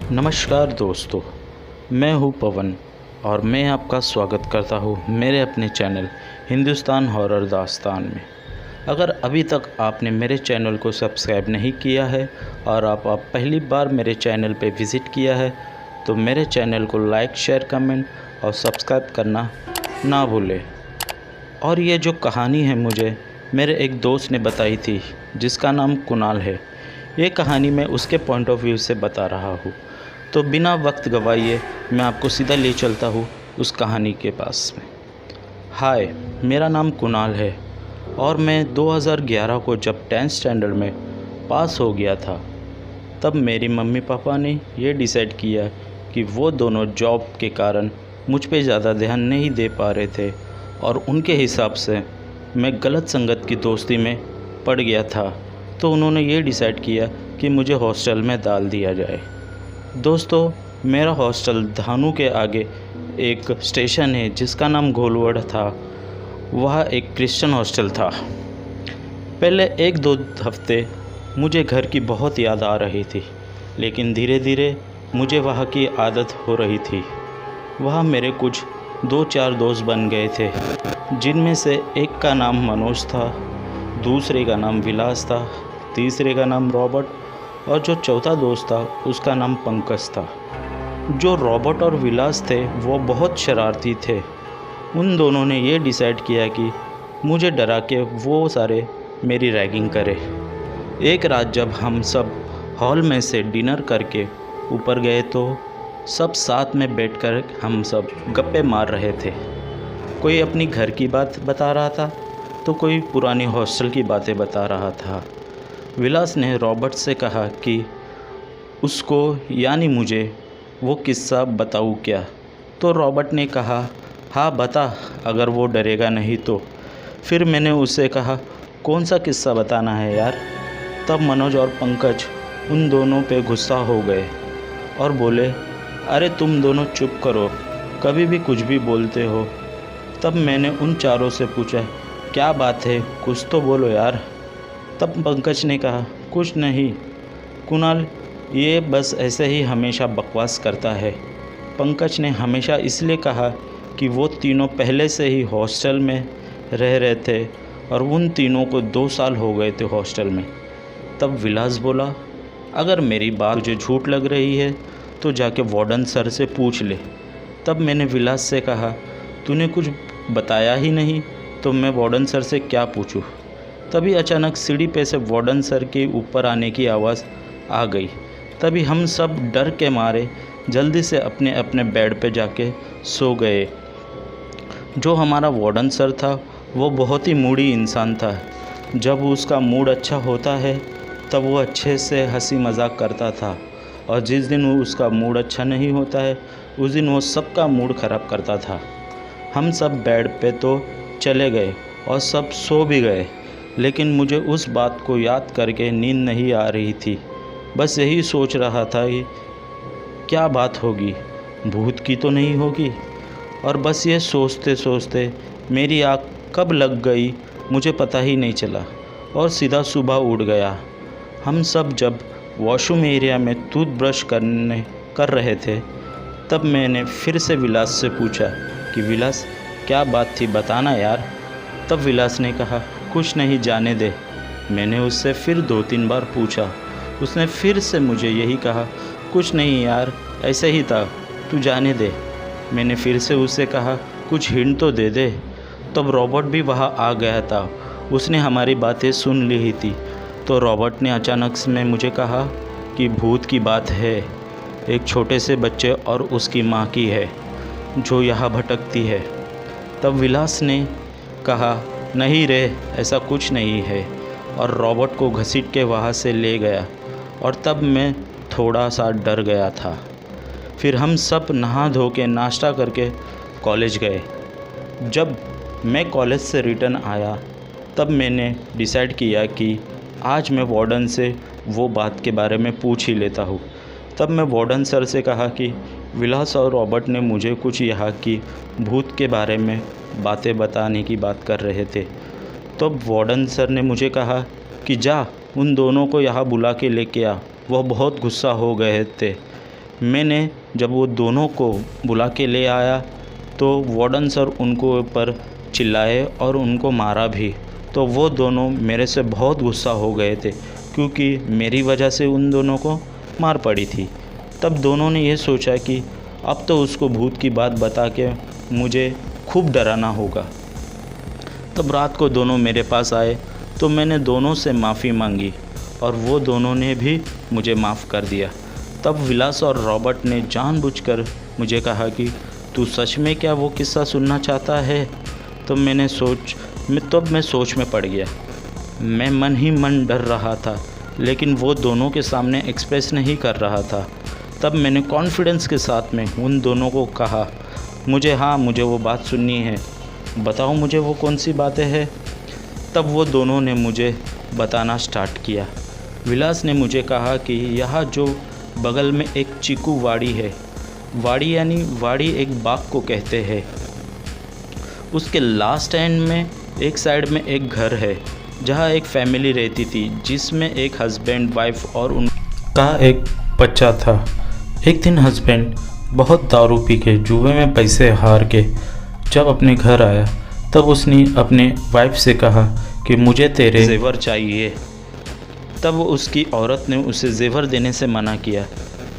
नमस्कार दोस्तों, मैं हूं पवन और मैं आपका स्वागत करता हूं मेरे अपने चैनल हिंदुस्तान हॉरर दास्तान में। अगर अभी तक आपने मेरे चैनल को सब्सक्राइब नहीं किया है और आप पहली बार मेरे चैनल पे विज़िट किया है तो मेरे चैनल को लाइक, शेयर, कमेंट और सब्सक्राइब करना ना भूलें। और ये जो कहानी है मुझे मेरे एक दोस्त ने बताई थी जिसका नाम कुणाल है। ये कहानी मैं उसके पॉइंट ऑफ व्यू से बता रहा हूँ। तो बिना वक्त गवाइए मैं आपको सीधा ले चलता हूँ उस कहानी के पास में। हाय, मेरा नाम कुणाल है और मैं 2011 को जब 10th स्टैंडर्ड में पास हो गया था तब मेरी मम्मी पापा ने ये डिसाइड किया कि वो दोनों जॉब के कारण मुझ पे ज़्यादा ध्यान नहीं दे पा रहे थे और उनके हिसाब से मैं गलत संगत की दोस्ती में पड़ गया था। तो उन्होंने ये डिसाइड किया कि मुझे हॉस्टल में डाल दिया जाए। दोस्तों, मेरा हॉस्टल धानू के आगे एक स्टेशन है जिसका नाम घोलवड़ था। वह एक क्रिश्चियन हॉस्टल था। पहले 1-2 हफ्ते मुझे घर की बहुत याद आ रही थी, लेकिन धीरे धीरे मुझे वहाँ की आदत हो रही थी। वहाँ मेरे कुछ 2-4 दोस्त बन गए थे, जिनमें से एक का नाम मनोज था, दूसरे का नाम विलास था, तीसरे का नाम रॉबर्ट और जो चौथा दोस्त था उसका नाम पंकज था। जो रॉबर्ट और विलास थे वो बहुत शरारती थे। उन दोनों ने ये डिसाइड किया कि मुझे डरा के वो सारे मेरी रैगिंग करे। एक रात जब हम सब हॉल में से डिनर करके ऊपर गए तो सब साथ में बैठकर हम सब गप्पे मार रहे थे। कोई अपनी घर की बात बता रहा था तो कोई पुरानी हॉस्टल की बातें बता रहा था। विलास ने रॉबर्ट से कहा कि उसको यानी मुझे वो किस्सा बताऊँ क्या। तो रॉबर्ट ने कहा, हाँ बता, अगर वो डरेगा नहीं तो। फिर मैंने उससे कहा, कौन सा किस्सा बताना है यार। तब मनोज और पंकज उन दोनों पे गुस्सा हो गए और बोले, अरे तुम दोनों चुप करो, कभी भी कुछ भी बोलते हो। तब मैंने उन चारों से पूछा, क्या बात है, कुछ तो बोलो यार। तब पंकज ने कहा, कुछ नहीं कुणाल, ये बस ऐसे ही हमेशा बकवास करता है। पंकज ने हमेशा इसलिए कहा कि वो तीनों पहले से ही हॉस्टल में रह रहे थे और उन तीनों को 2 साल हो गए थे हॉस्टल में। तब विलास बोला, अगर मेरी बात तुझे झूठ लग रही है तो जाके वार्डन सर से पूछ ले। तब मैंने विलास से कहा, तूने कुछ बताया ही नहीं तो मैं वार्डन सर से क्या पूछूं। तभी अचानक सीढ़ी पे से वार्डन सर के ऊपर आने की आवाज़ आ गई। तभी हम सब डर के मारे जल्दी से अपने अपने बेड पे जाके सो गए। जो हमारा वार्डन सर था वो बहुत ही मूडी इंसान था। जब उसका मूड अच्छा होता है तब वो अच्छे से हंसी मजाक करता था और जिस दिन उसका मूड अच्छा नहीं होता है उस दिन वो सबका मूड ख़राब करता था। हम सब बेड पे तो चले गए और सब सो भी गए, लेकिन मुझे उस बात को याद करके नींद नहीं आ रही थी। बस यही सोच रहा था कि क्या बात होगी, भूत की तो नहीं होगी। और बस ये सोचते सोचते मेरी आँख कब लग गई मुझे पता ही नहीं चला और सीधा सुबह उठ गया। हम सब जब वॉशरूम एरिया में टूथब्रश कर रहे थे तब मैंने फिर से विलास से पूछा कि विलास, क्या बात थी, बताना यार। तब विलास ने कहा, कुछ नहीं, जाने दे। मैंने उससे फिर 2-3 बार पूछा। उसने फिर से मुझे यही कहा, कुछ नहीं यार, ऐसे ही था, तू जाने दे। मैंने फिर से उससे कहा, कुछ हिंट तो दे दे। तब रॉबर्ट भी वहाँ आ गया था। उसने हमारी बातें सुन ली ही थी। तो रॉबर्ट ने अचानक से में मुझे कहा कि भूत की बात है, एक छोटे से बच्चे और उसकी माँ की है जो यहाँ भटकती है। तब विलास ने कहा, नहीं रे, ऐसा कुछ नहीं है, और रॉबर्ट को घसीट के वहाँ से ले गया। और तब मैं थोड़ा सा डर गया था। फिर हम सब नहा धो के नाश्ता करके कॉलेज गए। जब मैं कॉलेज से रिटर्न आया तब मैंने डिसाइड किया कि आज मैं वार्डन से वो बात के बारे में पूछ ही लेता हूँ। तब मैं वार्डन सर से कहा कि विलास और रॉबर्ट ने मुझे कुछ यहाँ की भूत के बारे में बातें बताने की बात कर रहे थे। तब वार्डन सर ने मुझे कहा कि जा, उन दोनों को यहाँ बुला के लेके आ, वह बहुत गुस्सा हो गए थे। मैंने जब वो दोनों को बुला के ले आया तो वार्डन सर उनको ऊपर चिल्लाए और उनको मारा भी। तो वो दोनों मेरे से बहुत गुस्सा हो गए थे क्योंकि मेरी वजह से उन दोनों को मार पड़ी थी। तब दोनों ने ये सोचा कि अब तो उसको भूत की बात बता के मुझे खूब डराना होगा। तब रात को दोनों मेरे पास आए तो मैंने दोनों से माफ़ी मांगी और वो दोनों ने भी मुझे माफ़ कर दिया। तब विलास और रॉबर्ट ने जानबूझकर मुझे कहा कि तू सच में क्या वो किस्सा सुनना चाहता है? तो मैं सोच में पड़ गया। मैं मन ही मन डर रहा था, लेकिन वो दोनों के सामने एक्सप्रेस नहीं कर रहा था। तब मैंने कॉन्फिडेंस के साथ में उन दोनों को कहा, मुझे वो बात सुननी है, बताओ मुझे वो कौन सी बातें हैं। तब वो दोनों ने मुझे बताना स्टार्ट किया। विलास ने मुझे कहा कि यहाँ जो बगल में एक चीकू वाड़ी है, वाड़ी एक बाग को कहते हैं, उसके लास्ट एंड में एक साइड में एक घर है जहाँ एक फैमिली रहती थी जिसमें एक हस्बैंड वाइफ और उनका एक बच्चा था। एक दिन हस्बैंड बहुत दारू पी के जुए में पैसे हार के जब अपने घर आया तब उसने अपने वाइफ से कहा कि मुझे तेरे जेवर चाहिए। तब उसकी औरत ने उसे जेवर देने से मना किया।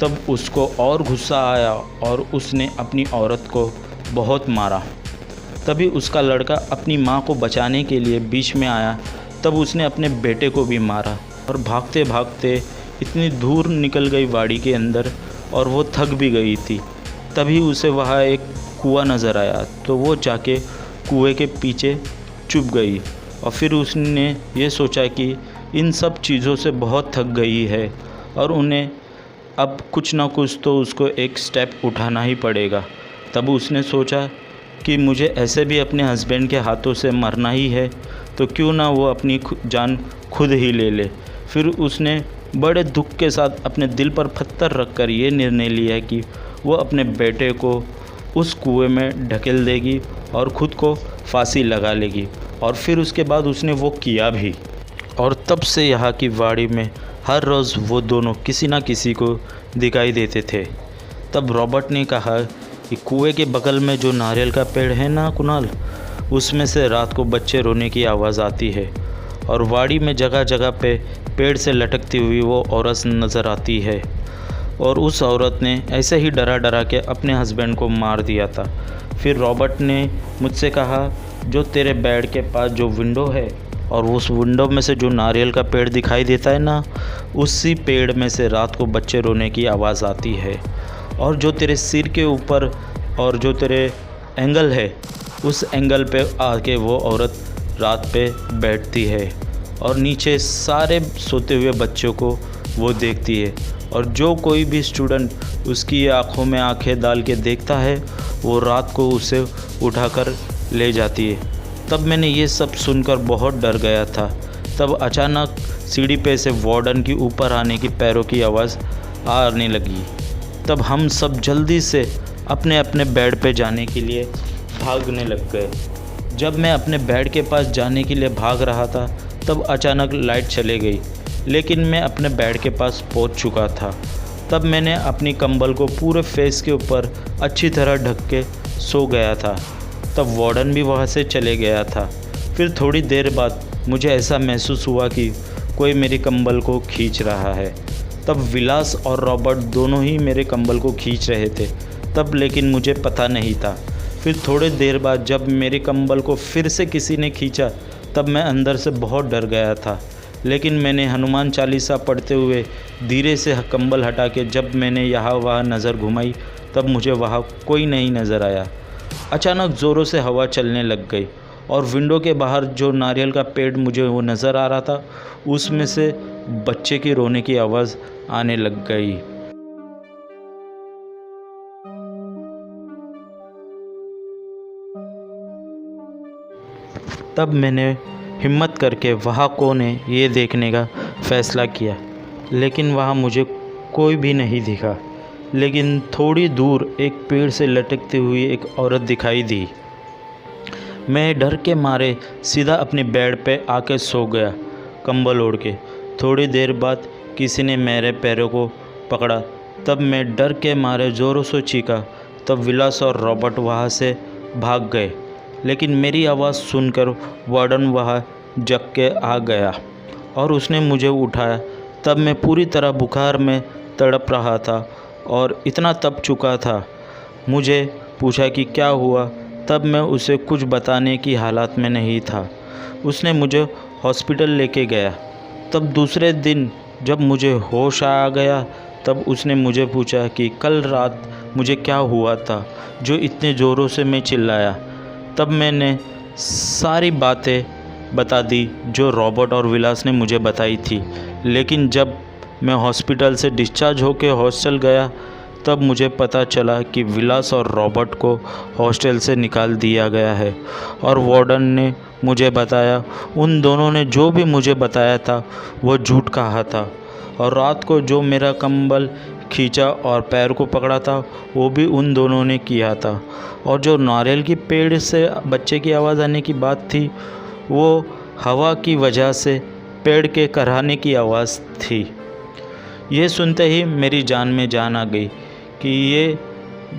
तब उसको और गुस्सा आया और उसने अपनी औरत को बहुत मारा। तभी उसका लड़का अपनी माँ को बचाने के लिए बीच में आया। तब उसने अपने बेटे को भी मारा और भागते भागते इतनी दूर निकल गई वाड़ी के अंदर और वो थक भी गई थी। तभी उसे वहाँ एक कुआं नज़र आया तो वो जाके कुएं के पीछे छुप गई और फिर उसने ये सोचा कि इन सब चीज़ों से बहुत थक गई है और उन्हें अब कुछ ना कुछ तो उसको एक स्टेप उठाना ही पड़ेगा। तब उसने सोचा कि मुझे ऐसे भी अपने हस्बैंड के हाथों से मरना ही है तो क्यों ना वो अपनी जान खुद ही ले ले। फिर उसने बड़े दुख के साथ अपने दिल पर पत्थर रखकर ये निर्णय लिया कि वो अपने बेटे को उस कुएं में ढकेल देगी और ख़ुद को फांसी लगा लेगी। और फिर उसके बाद उसने वो किया भी। और तब से यहाँ की वाड़ी में हर रोज़ वो दोनों किसी ना किसी को दिखाई देते थे। तब रॉबर्ट ने कहा कि कुएं के बगल में जो नारियल का पेड़ है ना कुणाल, उसमें से रात को बच्चे रोने की आवाज़ आती है और वाड़ी में जगह जगह पे पेड़ से लटकती हुई वो औरत नज़र आती है। और उस औरत ने ऐसे ही डरा डरा के अपने हस्बैंड को मार दिया था। फिर रॉबर्ट ने मुझसे कहा, जो तेरे बेड के पास जो विंडो है और उस विंडो में से जो नारियल का पेड़ दिखाई देता है ना, उसी पेड़ में से रात को बच्चे रोने की आवाज़ आती है। और जो तेरे सिर के ऊपर और जो तेरे एंगल है, उस एंगल पे आके वो औरत रात पे बैठती है और नीचे सारे सोते हुए बच्चों को वो देखती है। और जो कोई भी स्टूडेंट उसकी आंखों में आंखें डाल के देखता है, वो रात को उसे उठाकर ले जाती है। तब मैंने ये सब सुनकर बहुत डर गया था। तब अचानक सीढ़ी पे से वार्डन की ऊपर आने की पैरों की आवाज़ आने लगी। तब हम सब जल्दी से अपने अपने बेड पे जाने के लिए भागने लग गए। जब मैं अपने बेड के पास जाने के लिए भाग रहा था तब अचानक लाइट चली गई, लेकिन मैं अपने बेड के पास पहुंच चुका था। तब मैंने अपनी कंबल को पूरे फेस के ऊपर अच्छी तरह ढक के सो गया था। तब वार्डन भी वहाँ से चले गया था। फिर थोड़ी देर बाद मुझे ऐसा महसूस हुआ कि कोई मेरी कंबल को खींच रहा है। तब विलास और रॉबर्ट दोनों ही मेरे कंबल को खींच रहे थे तब, लेकिन मुझे पता नहीं था। फिर थोड़ी देर बाद जब मेरे कंबल को फिर से किसी ने खींचा तब मैं अंदर से बहुत डर गया था, लेकिन मैंने हनुमान चालीसा पढ़ते हुए धीरे से कंबल हटा के जब मैंने यहाँ वहाँ नज़र घुमाई तब मुझे वहाँ कोई नहीं नज़र आया। अचानक ज़ोरों से हवा चलने लग गई और विंडो के बाहर जो नारियल का पेड़ मुझे वो नज़र आ रहा था, उसमें से बच्चे की रोने की आवाज़ आने लग गई। तब मैंने हिम्मत करके वहाँ कौन है ये देखने का फ़ैसला किया, लेकिन वहाँ मुझे कोई भी नहीं दिखा। लेकिन थोड़ी दूर एक पेड़ से लटकती हुई एक औरत दिखाई दी। मैं डर के मारे सीधा अपने बेड पे आके सो गया कंबल ओढ़ के। थोड़ी देर बाद किसी ने मेरे पैरों को पकड़ा तब मैं डर के मारे ज़ोरों से चीखा। तब विलास और रॉबर्ट वहाँ से भाग गए, लेकिन मेरी आवाज़ सुनकर वार्डन वहाँ जग के आ गया और उसने मुझे उठाया। तब मैं पूरी तरह बुखार में तड़प रहा था और इतना तप चुका था। मुझे पूछा कि क्या हुआ, तब मैं उसे कुछ बताने की हालत में नहीं था। उसने मुझे हॉस्पिटल लेके गया। तब दूसरे दिन जब मुझे होश आ गया, तब उसने मुझे पूछा कि कल रात मुझे क्या हुआ था जो इतने ज़ोरों से मैं चिल्लाया। तब मैंने सारी बातें बता दी जो रॉबर्ट और विलास ने मुझे बताई थी। लेकिन जब मैं हॉस्पिटल से डिस्चार्ज होकर हॉस्टल गया, तब मुझे पता चला कि विलास और रॉबर्ट को हॉस्टल से निकाल दिया गया है और वार्डन ने मुझे बताया उन दोनों ने जो भी मुझे बताया था वो झूठ कहा था, और रात को जो मेरा कंबल खींचा और पैर को पकड़ा था वो भी उन दोनों ने किया था, और जो नारियल की पेड़ से बच्चे की आवाज़ आने की बात थी वो हवा की वजह से पेड़ के कराहने की आवाज़ थी। ये सुनते ही मेरी जान में जान आ गई कि ये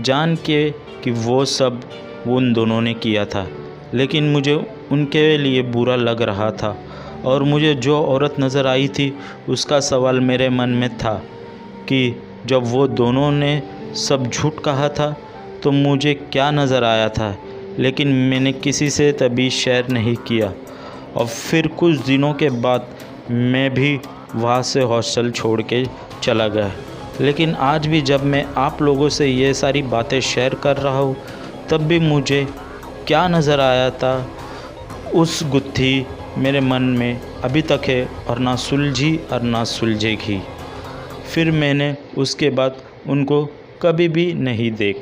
जान के कि वो सब उन दोनों ने किया था, लेकिन मुझे उनके लिए बुरा लग रहा था। और मुझे जो औरत नज़र आई थी उसका सवाल मेरे मन में था कि जब वो दोनों ने सब झूठ कहा था तो मुझे क्या नज़र आया था, लेकिन मैंने किसी से तभी शेयर नहीं किया। और फिर कुछ दिनों के बाद मैं भी वहाँ से हॉस्टल छोड़ के चला गया। लेकिन आज भी जब मैं आप लोगों से ये सारी बातें शेयर कर रहा हूँ, तब भी मुझे क्या नज़र आया था उस गुत्थी मेरे मन में अभी तक है और ना सुलझी और ना सुलझेगी। फिर मैंने उसके बाद उनको कभी भी नहीं देखा।